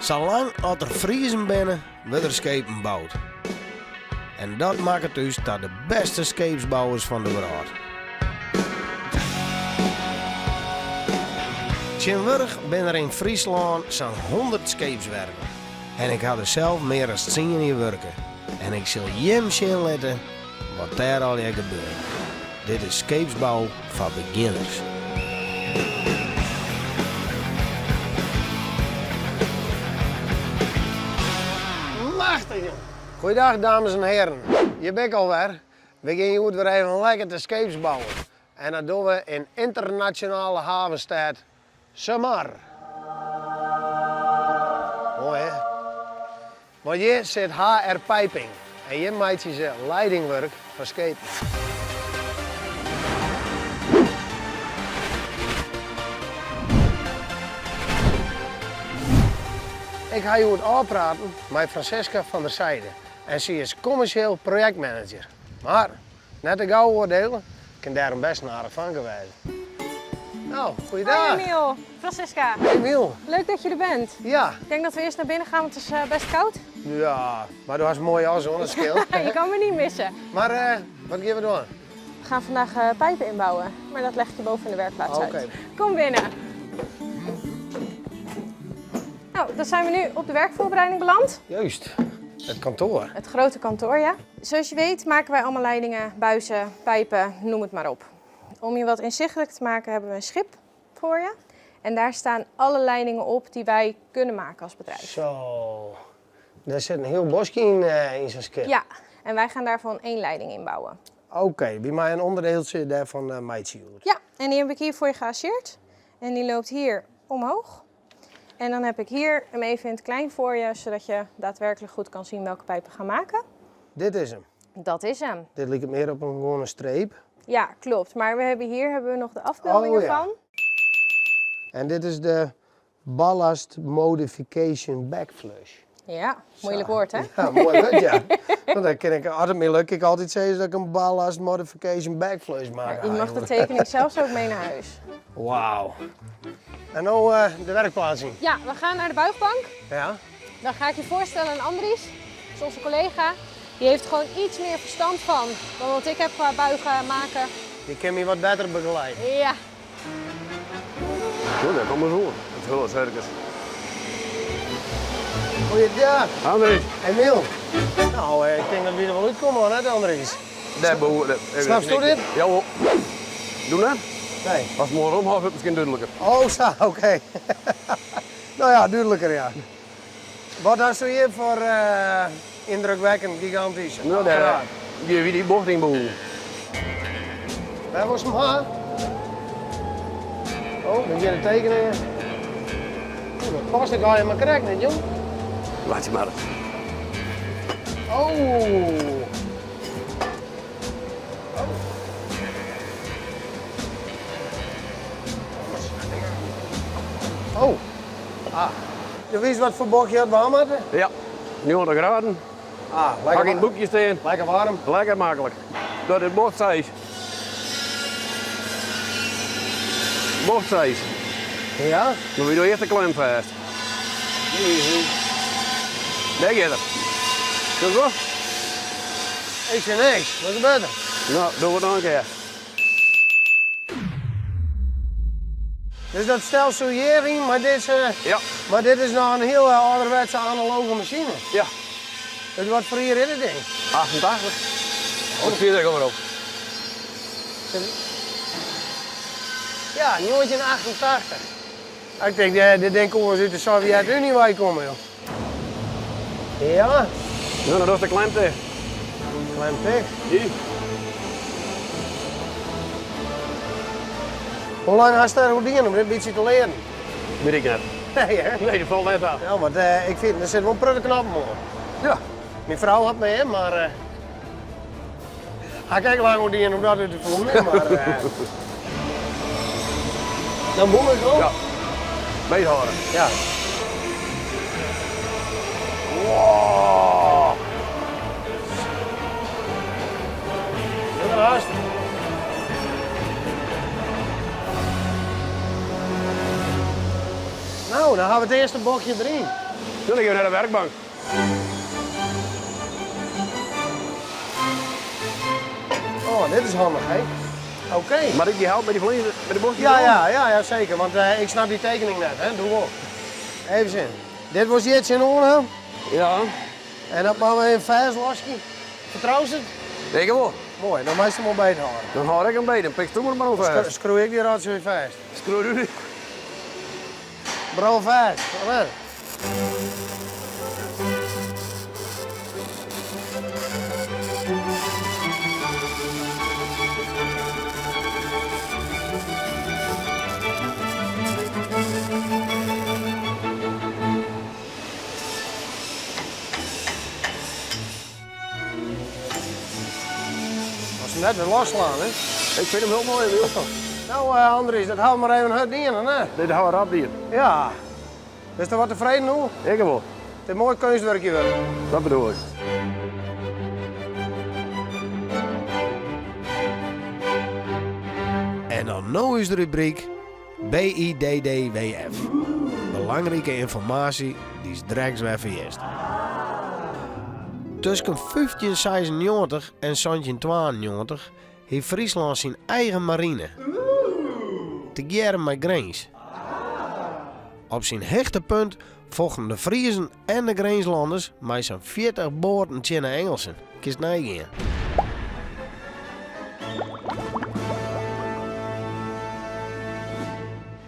Zolang als er vriezen binnen, wordt er schepen bouwd. En dat maakt het dus tot de beste scheepsbouwers van de wereld. Tjenwurg ben er in Friesland zo'n 100 scheepswerken. En ik had er zelf meer dan 10 in werken. En ik zal jem zien letten wat daar al gebeurt. Dit is scheepsbouw voor beginners. Machtig! Goeiedag dames en heren. Je bent alweer. We gaan hier weer even lekker te scheeps bouwen. En dat doen we in internationale havenstad Samar. Mooi hè? Want hier zit HR Piping. En hier maakt ze leidingwerk voor schepen. Ik ga je aanpraten met Francesca van der Zijde. En ze is commercieel projectmanager. Maar, net te gauw oordelen, kan daar een best naar van geweest. Nou, goeiedag. Hoi Emiel, Francesca. Hey Emiel. Leuk dat je er bent. Ja. Ik denk dat we eerst naar binnen gaan, want het is best koud. Ja, maar dat was mooi als zonneschil. Je kan me niet missen. Maar wat gaan we doen? We gaan vandaag pijpen inbouwen, maar dat leg ik je boven in de werkplaats Oké. uit. Kom binnen. Nou, dan zijn we nu op de werkvoorbereiding beland. Juist, het kantoor. Het grote kantoor, ja. Zoals je weet maken wij allemaal leidingen, buizen, pijpen, noem het maar op. Om je wat inzichtelijk te maken hebben we een schip voor je. En daar staan alle leidingen op die wij kunnen maken als bedrijf. Zo, daar zit een heel bosje in zo'n schip. Ja, en wij gaan daarvan 1 leiding inbouwen. Oké, bij mij een onderdeeltje daarvan maakt ze goed. Ja, en die heb ik hier voor je geasseerd. En die loopt hier omhoog. En dan heb ik hier hem even in het klein voor je, zodat je daadwerkelijk goed kan zien welke pijpen we gaan maken. Dit is hem. Dat is hem. Dit lijkt meer op een gewone streep. Ja, klopt. Maar hier hebben we nog de afbeeldingen Oh, ja. van. En dit is de Ballast Modification Backflush. Ja, moeilijk woord hè? Ja, mooi woord ja. Want dan kan ik altijd mee lukken. Ik altijd zeggen dat ik een Ballast Modification Backflush maak. Je mag de tekening zelfs ook mee naar huis. Wauw. En nu de werkplaats in. Ja, we gaan naar de buigbank. Ja. Dan ga ik je voorstellen aan Andries, dat is onze collega. Die heeft gewoon iets meer verstand van dan wat ik heb qua buigen maken. Die kan me wat beter begeleiden. Ja. Goed, dat komt maar zo. Het groot circus. Goeiedag. Andries. Emiel. Nou, ik denk dat we er wel uitkomen hoor, hè, Andries. Daar boven. Snap je dit? Ja hoor. Doe dat? Nee. Als het morgen omhoog wordt, misschien duidelijker. Oh, zo, oké. Nou ja, duidelijker ja. Wat had je hier voor indrukwekkend, gigantisch? Nou, daar geef je die bocht in boven. Waar was hem haar? Oh, dan ga je de tekeningen. Oeh, dat past ik al helemaal correct net, jong. Laat je maar. Oh. Oh. Ah. Je wist wat voor bochtje het warm hadden? Ja, 900 graden. Ah, Pak in het lekker, boekje staan. lekker warm. Lekker makkelijk. Dat is bochtsize. Bochtsize. Ja? Dan doe je eerst de klem vast. Daar gaat het. Zo zo? Ik zie niks. Wat gebeurt er? Nou, doen we het nog een keer. Dus dat stelsel hierin, Ja. maar dit is nog een heel ouderwetse analoge machine. Ja. Dus wat voor hier is het ding? 88. Oh, de 40 maar op. Ja, 1988. Ik denk, dit ding komt uit de Sovjet-Unie waar je komt, joh. Ja, Nou, dan doe je de klem tegen. klein pik. Hier. Hoe lang had je daar gedaan om dit beetje te leren? Weet ik net. Nee, hè? Nee, dat valt net af. Ja, maar ik vind, er zit wel een pruttige knappen hoor. Ja. Mijn vrouw had me, hè, maar... Ga kijken lang gedaan om dat uit te voelen, maar... Dan moet ik wel. Ja. Beet horen. Ja. Wow. Haast. Nou, dan gaan we het eerste bochtje erin. Dan gaan we naar de werkbank. Oh, dit is handig, hè? Oké. Maar ik je helpt met die vlees, met de bosjes? Ja, zeker. Want ik snap die tekening net, hè? Doe op. Even zien. Dit was iets in orde. Ja. En dat maken we in vers losje. Vertrouw ze het? Denk wel. Mooi, dan moet je hem al beter houden. Dan ga ik een beetje. Pik toen maar over. Screw ik die rotje weer vast. Screw nu. Bro vast. Alweer. Als we net weer losslaan, hè? Ik vind hem heel mooi, Wiel. Nou, Andries, dat houden we maar even het in, hè? Dit houden we rap hier. Ja. Dus er wat tevreden nu? Ik wel. Het is een mooi kunstwerkje weer. Dat bedoel ik. En dan nu is de rubriek BIDDWF. Belangrijke informatie die straks weer verjest. Tussen 1596 en 1792 heeft Friesland zijn eigen marine. Te gieren met grens. Op zijn hechtepunt vochten de Friezen en de Grenslanders met zo'n 40 boorden tegen de Engelsen. Kist nijgen.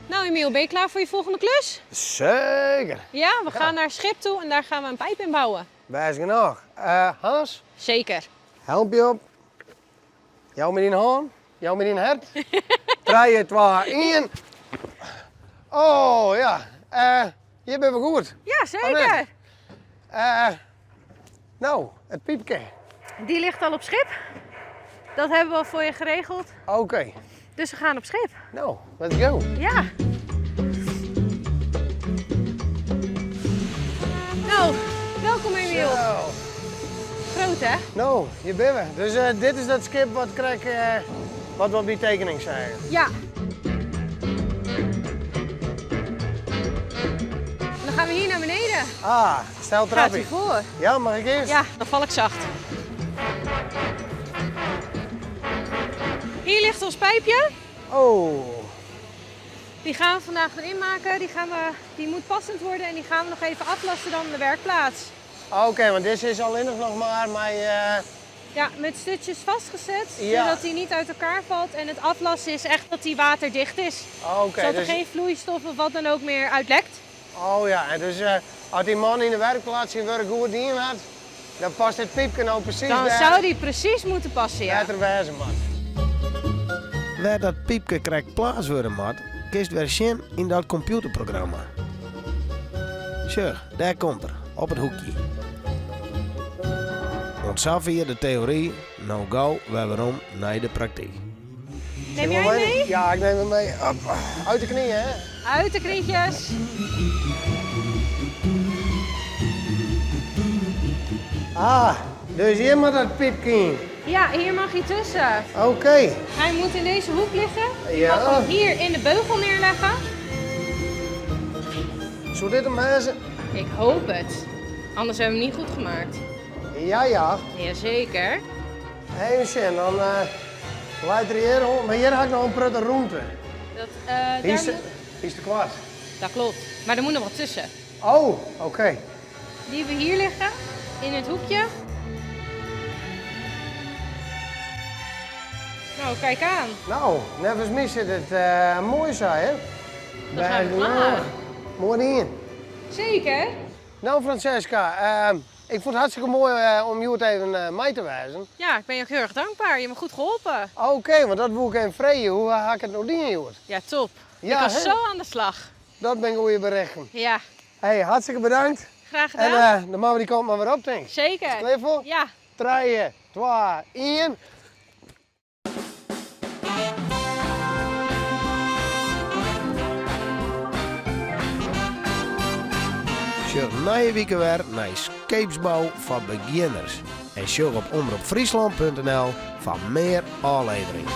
Nou Emiel, ben je klaar voor je volgende klus? Zeker. Ja, we gaan naar het schip toe en daar gaan we een pijp in bouwen. Wijs genoeg. Hans, Zeker. help je op. Jou met die hand, jou met die hart. 3, 2, 1. Oh ja, hier ben we goed. Ja, zeker. Nou, het piepje. Die ligt al op schip. Dat hebben we al voor je geregeld. Oké, Dus we gaan op schip. nou, let's go. Ja. Nou, welkom Emiel. Zo. Groot hè? Nou, hier ben we. Dus dit is dat schip wat krijg, wat we op die tekening zeggen. Ja. Dan gaan we hier naar beneden. Ah, stel Gaat trappie. u voor? Ja, mag ik eerst? Ja, dan val ik zacht. Hier ligt ons pijpje. Oh, Die gaan we vandaag erin maken. Die moet passend worden en die gaan we nog even aflassen dan op de werkplaats. oké, want dit is alleen nog maar mijn... Ja, met stutjes vastgezet, Ja. zodat hij niet uit elkaar valt. En het aflassen is echt dat hij waterdicht is. Oké, Zodat er dus... geen vloeistof of wat dan ook meer uitlekt. Oh ja, en dus als die man in de werkplaats zijn werk goed in had, dan past dit piepje nou precies Dan daar. zou die precies moeten passen, ja. Waar er wezen moet. Waar dat piepje krijgt plaats worden moet, kiest weer zien in dat computerprogramma. Zo, daar komt er, op het hoekje. Ontzag via de theorie, nou gauw waarom naar de praktijk. Neem jij mee? Ja, ik neem hem mee. Hop, uit de knieën, hè? Uit de krietjes. Ah, dus hier moet dat piepje in. Ja, hier mag hij tussen. Oké. Hij moet in deze hoek liggen. Ja. Je mag hem hier in de beugel neerleggen. Zou dit hem wezen? Ik hoop het. Anders hebben we hem niet goed gemaakt. Ja. Jazeker. Even zien, dan leidt er hier om. Maar hier had ik nog een prutte roente. Dat, Hier is, daar hier is de kwart. dat klopt. Maar er moet nog wat tussen. Oh, oké. Die hebben we hier liggen, in het hoekje. Nou, kijk aan. Nou, nevens mij zit het mooi saai, hè? Dan gaan we klaar. Mooi in. Zeker. Nou, Francesca, ik vond het hartstikke mooi om jou het even mij te wijzen. Ja, ik ben je ook heel erg dankbaar. Je hebt me goed geholpen. Oké, want dat wil ik even vreden. Hoe ga ik het nou doen, joh? Ja, top. Ja, ik was hè? zo aan de slag. Dat ben ik goede berichten. Ja, Hey, hartstikke bedankt. graag En gedaan. dan maken we die kant maar weer op, denk ik. Zeker. Klaar voor? Ja. 3, 2, 1. Sjug nieuwe weken weer naar Scheepsbouw van beginners. En sjug op omroepfriesland.nl van meer afleveringen.